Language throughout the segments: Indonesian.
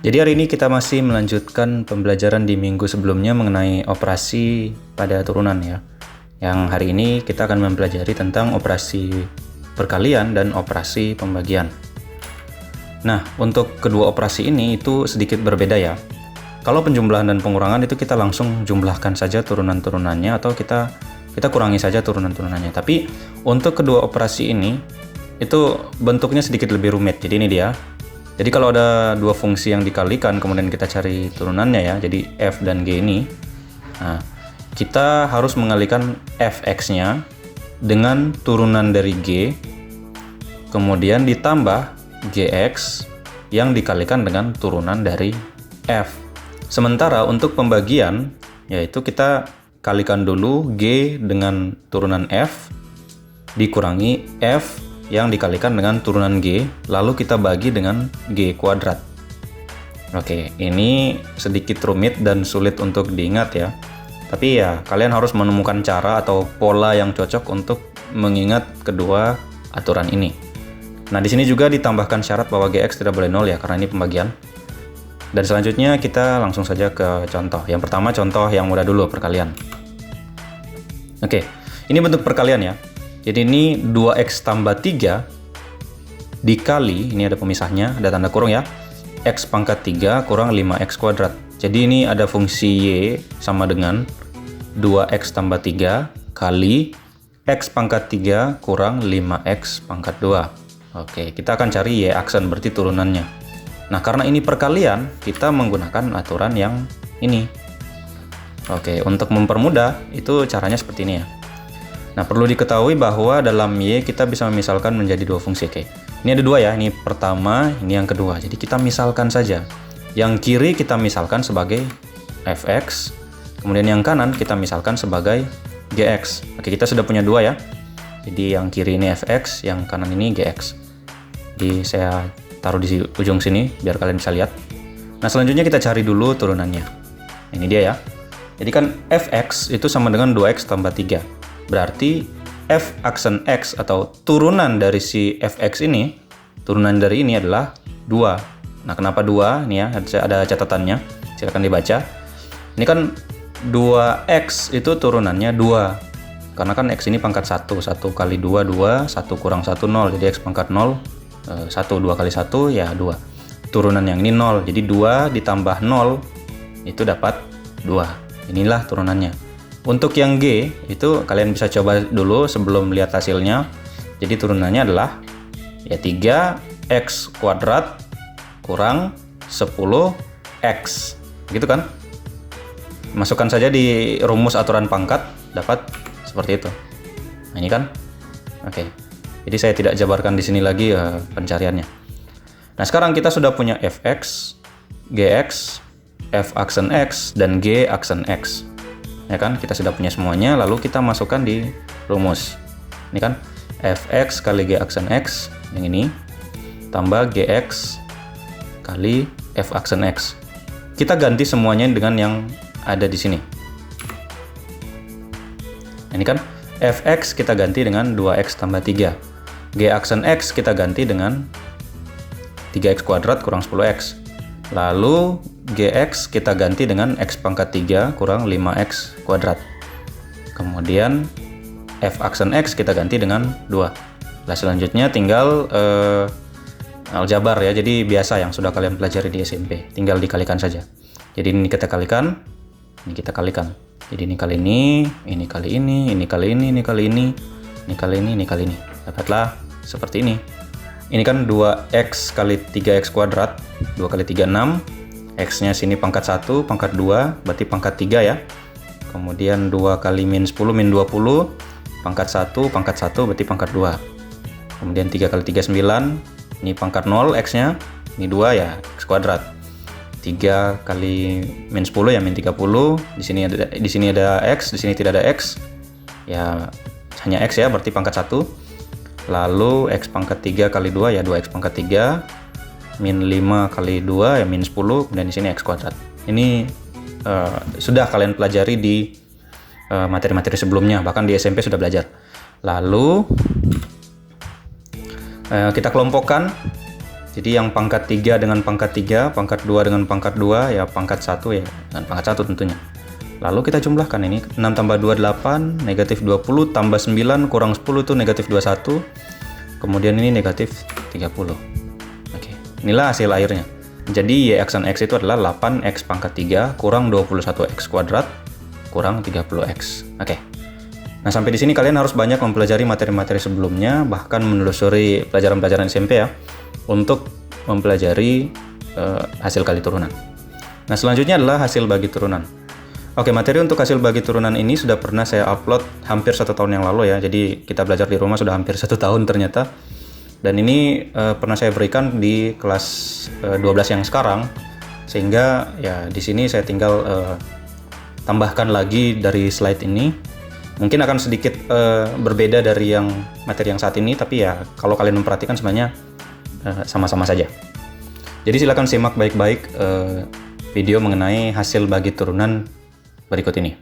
Jadi hari ini kita masih melanjutkan pembelajaran di minggu sebelumnya mengenai operasi pada turunan ya. Yang hari ini kita akan mempelajari tentang operasi perkalian dan operasi pembagian. Nah, untuk kedua operasi ini itu sedikit berbeda ya. Kalau penjumlahan dan pengurangan itu kita langsung jumlahkan saja turunan-turunannya atau kita kurangi saja turunan-turunannya. Tapi untuk kedua operasi ini itu bentuknya sedikit lebih rumit. Jadi ini dia. Jadi kalau ada dua fungsi yang dikalikan kemudian kita cari turunannya ya, jadi f dan g ini. Nah, kita harus mengalikan fx-nya dengan turunan dari g, kemudian ditambah gx yang dikalikan dengan turunan dari f. Sementara untuk pembagian, yaitu kita kalikan dulu g dengan turunan f, dikurangi f yang dikalikan dengan turunan g, lalu kita bagi dengan g kuadrat. Oke, ini sedikit rumit dan sulit untuk diingat ya. Tapi ya, kalian harus menemukan cara atau pola yang cocok untuk mengingat kedua aturan ini. Nah, di sini juga ditambahkan syarat bahwa gx tidak boleh 0 ya, karena ini pembagian. Dan selanjutnya kita langsung saja ke contoh. Yang pertama contoh yang mudah dulu, perkalian. Oke, ini bentuk perkalian ya. Jadi ini 2x tambah 3 dikali, ini ada pemisahnya, ada tanda kurung ya, x pangkat 3 kurang 5x kuadrat. Jadi ini ada fungsi y sama dengan 2x tambah 3 kali x pangkat 3 kurang 5x pangkat 2. Oke, kita akan cari y aksen, berarti turunannya. Nah, karena ini perkalian, kita menggunakan aturan yang ini. Oke, untuk mempermudah, itu caranya seperti ini ya. Nah, perlu diketahui bahwa dalam y kita bisa memisalkan menjadi dua fungsi. Oke, ini ada dua ya, ini pertama, ini yang kedua. Jadi kita misalkan saja. Yang kiri kita misalkan sebagai fx, kemudian yang kanan kita misalkan sebagai gx. Oke, kita sudah punya dua ya. Jadi yang kiri ini fx, yang kanan ini gx. Jadi saya taruh di ujung sini biar kalian bisa lihat. Nah, selanjutnya kita cari dulu turunannya. Ini dia ya. Jadi kan fx itu sama dengan 2x tambah 3. Berarti f aksen x atau turunan dari si fx ini, turunan dari ini adalah 2. Nah, kenapa 2? Ini ya, ada catatannya. Silakan dibaca. Ini kan 2x itu turunannya 2. Karena kan x ini pangkat 1. 1 kali 2, 2. 1 kurang 1, 0. Jadi x pangkat 0, 1. 2 kali 1, ya 2. Turunan yang ini 0. Jadi 2 ditambah 0, itu dapat 2. Inilah turunannya. Untuk yang G, itu kalian bisa coba dulu sebelum lihat hasilnya. Jadi turunannya adalah ya 3x kuadrat kurang 10x. Gitu kan? Masukkan saja di rumus aturan pangkat, dapat seperti itu. Nah, ini kan? Oke. Jadi saya tidak jabarkan di sini lagi pencariannya. Nah, sekarang kita sudah punya fx, gx, f aksen x, dan g aksen x. Ya kan, kita sudah punya semuanya, lalu kita masukkan di rumus. Ini kan fx kali g aksen x yang ini tambah gx kali f aksen x. Kita ganti semuanya dengan yang ada di sini. Ini kan fx kita ganti dengan 2x tambah 3. G aksen x kita ganti dengan 3x kuadrat kurang 10x. Lalu gx kita ganti dengan x pangkat 3 kurang 5x kuadrat. Kemudian f aksen x kita ganti dengan 2. Nah, selanjutnya tinggal aljabar ya. Jadi biasa yang sudah kalian pelajari di SMP. Tinggal dikalikan saja. Jadi ini kita kalikan, ini kita kalikan. Jadi ini kali ini kali ini, ini kali ini kali ini, ini kali ini kali ini. Dapatlah seperti ini. Ini kan 2x kali 3x kuadrat, 2 kali 3, 6. X-nya sini pangkat 1, pangkat 2, berarti pangkat 3 ya. Kemudian 2 kali min 10, min 20. Pangkat 1, pangkat 1, berarti pangkat 2. Kemudian 3 kali 3, 9. Ini pangkat 0, X-nya. Ini 2 ya, X kuadrat. 3 kali min 10 ya, min 30. Di sini ada X, di sini tidak ada X. Ya, hanya X ya, berarti pangkat 1. Lalu x pangkat 3 kali 2 ya 2x pangkat 3, min 5 kali 2 ya min 10, kemudian di sini x kuadrat. Ini sudah kalian pelajari di materi-materi sebelumnya, bahkan di SMP sudah belajar. Lalu kita kelompokkan Jadi yang pangkat 3 dengan pangkat 3, pangkat 2 dengan pangkat 2, ya pangkat 1 ya, dan pangkat 1 tentunya. Lalu kita jumlahkan ini, 6 tambah 2, 8, negatif 20, tambah 9, kurang 10 itu negatif 21, kemudian ini negatif 30. Oke, inilah hasil akhirnya. Jadi Y aksen X itu adalah 8X pangkat 3 kurang 21X kuadrat kurang 30X. Oke. Nah, sampai di sini kalian harus banyak mempelajari materi-materi sebelumnya, bahkan menelusuri pelajaran-pelajaran SMP ya, untuk mempelajari hasil kali turunan. Nah, selanjutnya adalah hasil bagi turunan. Oke, materi untuk hasil bagi turunan ini sudah pernah saya upload hampir 1 tahun yang lalu ya, jadi kita belajar di rumah sudah hampir 1 tahun ternyata. Dan ini pernah saya berikan di kelas 12 yang sekarang, sehingga ya di sini saya tinggal tambahkan lagi dari slide ini. Mungkin akan sedikit berbeda dari yang materi yang saat ini, tapi ya kalau kalian memperhatikan sebenarnya sama-sama saja. Jadi silakan simak baik-baik video mengenai hasil bagi turunan berikut ini.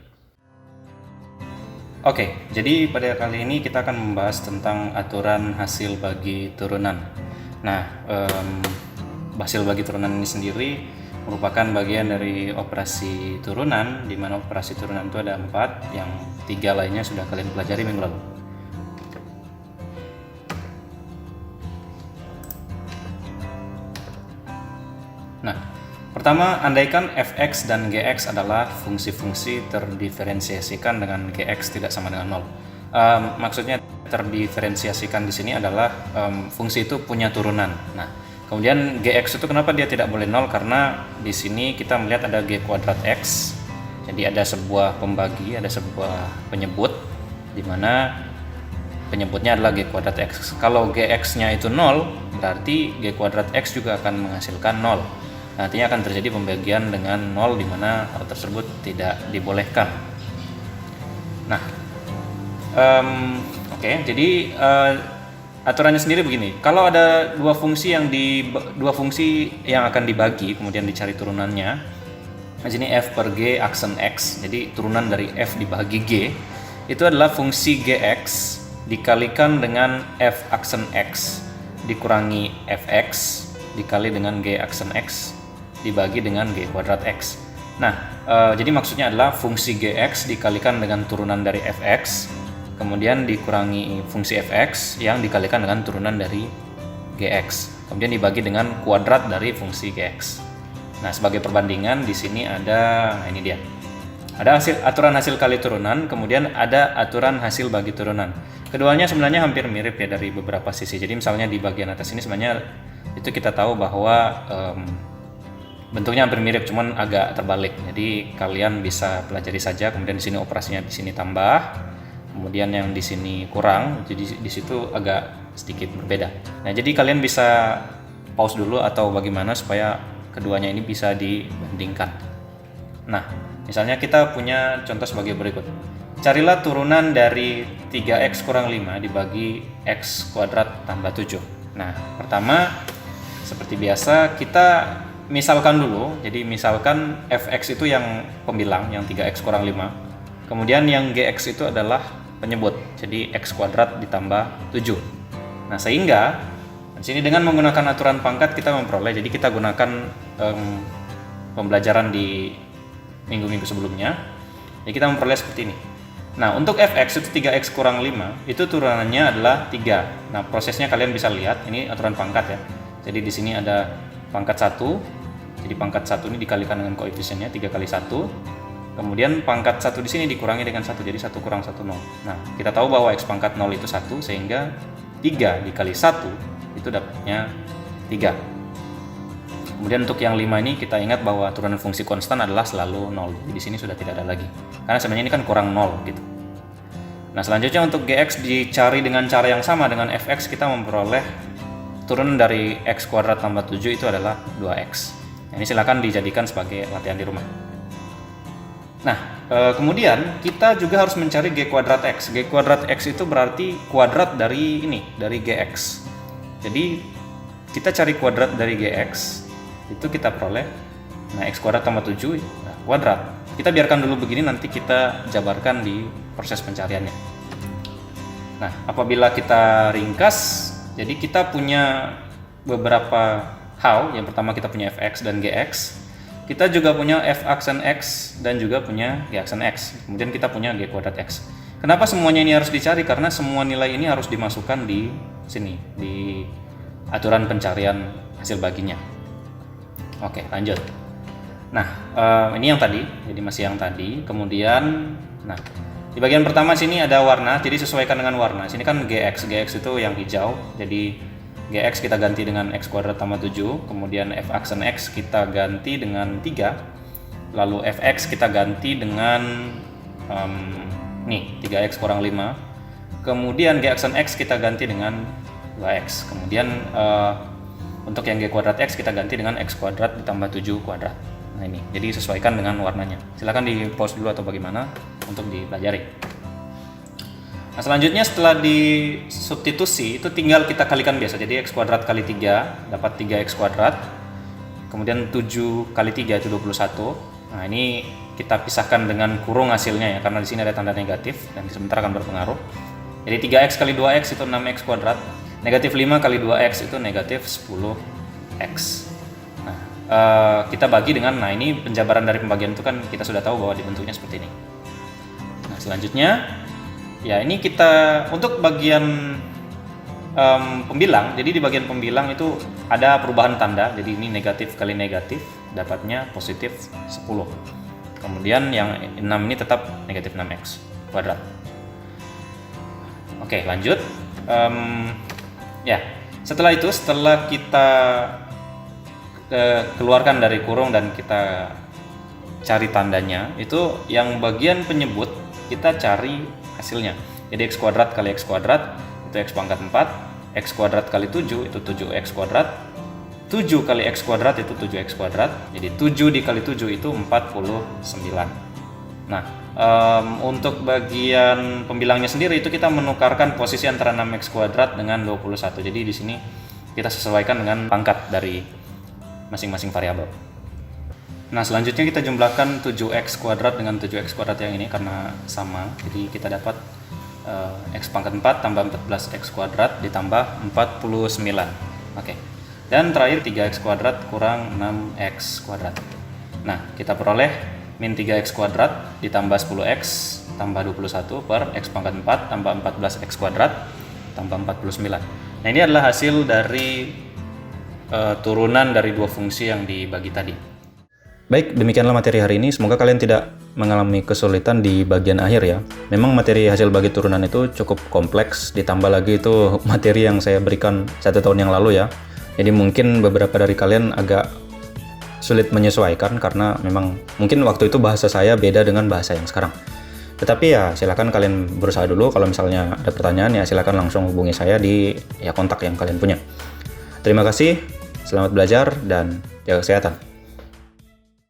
Oke, jadi pada kali ini kita akan membahas tentang aturan hasil bagi turunan. Nah, hasil bagi turunan ini sendiri merupakan bagian dari operasi turunan, di mana operasi turunan itu ada 4, yang 3 lainnya sudah kalian pelajari minggu lalu. Nah, pertama, andaikan fx dan gx adalah fungsi-fungsi terdiferensiasikan dengan gx tidak sama dengan 0. Maksudnya terdiferensiasikan di sini adalah fungsi itu punya turunan. Nah, kemudian gx itu kenapa dia tidak boleh 0? Karena di sini kita melihat ada g kuadrat x. Jadi ada sebuah pembagi, ada sebuah penyebut di mana penyebutnya adalah g kuadrat x. Kalau gx-nya itu 0, berarti g kuadrat x juga akan menghasilkan 0. Nantinya akan terjadi pembagian dengan 0 di mana hal tersebut tidak dibolehkan. Nah, oke, jadi aturannya sendiri begini. Kalau ada dua fungsi yang akan dibagi, kemudian dicari turunannya. Di sini f per g aksen x. Jadi turunan dari f dibagi g itu adalah fungsi gx dikalikan dengan f aksen x dikurangi fx dikali dengan g aksen x dibagi dengan g kuadrat x. Nah, jadi maksudnya adalah fungsi gx dikalikan dengan turunan dari fx, kemudian dikurangi fungsi fx yang dikalikan dengan turunan dari gx, kemudian dibagi dengan kuadrat dari fungsi gx. Nah, sebagai perbandingan di sini ada, nah ini dia. Ada aturan hasil kali turunan, kemudian ada aturan hasil bagi turunan. Keduanya sebenarnya hampir mirip ya dari beberapa sisi. Jadi misalnya di bagian atas ini sebenarnya itu kita tahu bahwa bentuknya hampir mirip, cuman agak terbalik. Jadi kalian bisa pelajari saja. Kemudian di sini operasinya di sini tambah, kemudian yang di sini kurang. Jadi di situ agak sedikit berbeda. Nah, jadi kalian bisa pause dulu atau bagaimana supaya keduanya ini bisa dibandingkan. Nah, misalnya kita punya contoh sebagai berikut. Carilah turunan dari 3x kurang 5 dibagi x kuadrat tambah 7. Nah, pertama seperti biasa kita misalkan dulu. Jadi misalkan fx itu yang pembilang, yang 3x kurang 5. Kemudian yang gx itu adalah penyebut. Jadi x kuadrat ditambah 7. Nah, sehingga di sini dengan menggunakan aturan pangkat kita memperoleh. Jadi kita gunakan pembelajaran di minggu-minggu sebelumnya. Jadi kita memperoleh seperti ini. Nah, untuk fx itu 3x kurang 5, itu turunannya adalah 3. Nah, prosesnya kalian bisa lihat, ini aturan pangkat ya. Jadi di sini ada pangkat 1, jadi pangkat 1 ini dikalikan dengan koefisiennya 3 kali 1, kemudian pangkat 1 di sini dikurangi dengan 1, jadi 1 kurang 1, 0. Nah, kita tahu bahwa x pangkat 0 itu 1, sehingga 3 dikali 1 itu dapatnya 3. Kemudian untuk yang 5 ini kita ingat bahwa turunan fungsi konstan adalah selalu 0, jadi di sini sudah tidak ada lagi, karena sebenarnya ini kan kurang 0 gitu. Nah, selanjutnya untuk gx dicari dengan cara yang sama dengan fx, kita memperoleh turunan dari x kuadrat tambah 7 itu adalah 2x. Nah, ini silakan dijadikan sebagai latihan di rumah. Nah, kemudian kita juga harus mencari g kuadrat x. G kuadrat x itu berarti kuadrat dari ini, dari gx. Jadi kita cari kuadrat dari gx, itu kita peroleh, nah x kuadrat tambah 7 nah, kuadrat. Kita biarkan dulu begini, nanti kita jabarkan di proses pencariannya. Nah, apabila kita ringkas, jadi kita punya beberapa hal. Yang pertama kita punya fx dan gx. Kita juga punya f aksen x dan juga punya g aksen x. Kemudian kita punya g kuadrat x. Kenapa semuanya ini harus dicari? Karena semua nilai ini harus dimasukkan di sini, di aturan pencarian hasil baginya. Oke, lanjut. Nah, ini yang tadi, jadi masih yang tadi. Kemudian, nah, di bagian pertama sini ada warna, jadi sesuaikan dengan warna. Sini kan gx itu yang hijau, jadi gx kita ganti dengan x kuadrat tambah 7, kemudian f aksen x kita ganti dengan 3, lalu fx kita ganti dengan nih 3x kurang 5, kemudian g aksen x kita ganti dengan 2x, kemudian untuk yang g kuadrat x kita ganti dengan x kuadrat ditambah 7 kuadrat. Nah ini, jadi sesuaikan dengan warnanya. Silahkan di pause dulu atau bagaimana untuk dipelajari. Nah selanjutnya setelah disubstitusi itu tinggal kita kalikan biasa. Jadi x kuadrat kali 3 dapat 3x kuadrat, kemudian 7 kali 3 itu 21. Nah ini kita pisahkan dengan kurung hasilnya ya, karena di sini ada tanda negatif dan sebentar akan berpengaruh. Jadi 3x kali 2x itu 6x kuadrat, negatif 5 kali 2x itu negatif 10x. Nah, kita bagi dengan, nah ini penjabaran dari pembagian itu kan kita sudah tahu bahwa dibentuknya seperti ini. Nah selanjutnya, ya ini kita untuk bagian pembilang, jadi di bagian pembilang itu ada perubahan tanda, jadi ini negatif kali negatif, dapatnya positif 10. Kemudian yang 6 ini tetap negatif 6x kuadrat. Oke, lanjut. Ya, setelah itu, setelah kita keluarkan dari kurung dan kita cari tandanya, itu yang bagian penyebut kita cari hasilnya. Jadi x kuadrat kali x kuadrat itu x pangkat 4, x kuadrat kali 7 itu 7x kuadrat, 7 kali x kuadrat itu 7x kuadrat, jadi 7 dikali 7 itu 49. Nah, untuk bagian pembilangnya sendiri itu kita menukarkan posisi antara 6x kuadrat dengan 21. Jadi di sini kita sesuaikan dengan pangkat dari masing-masing variabel. Nah, selanjutnya kita jumlahkan 7x kuadrat dengan 7x kuadrat yang ini karena sama. Jadi kita dapat x pangkat 4 tambah 14x kuadrat ditambah 49. Oke. Dan terakhir 3x kuadrat kurang 6x kuadrat. Nah, kita peroleh min 3x kuadrat ditambah 10x tambah 21 per x pangkat 4 tambah 14x kuadrat tambah 49. Nah, ini adalah hasil dari turunan dari dua fungsi yang dibagi tadi. Baik, demikianlah materi hari ini. Semoga kalian tidak mengalami kesulitan di bagian akhir ya. Memang materi hasil bagi turunan itu cukup kompleks, ditambah lagi itu materi yang saya berikan 1 tahun yang lalu ya. Jadi mungkin beberapa dari kalian agak sulit menyesuaikan karena memang mungkin waktu itu bahasa saya beda dengan bahasa yang sekarang. Tetapi ya silakan kalian berusaha dulu. Kalau misalnya ada pertanyaan ya silakan langsung hubungi saya di kontak yang kalian punya. Terima kasih, selamat belajar dan jaga kesehatan.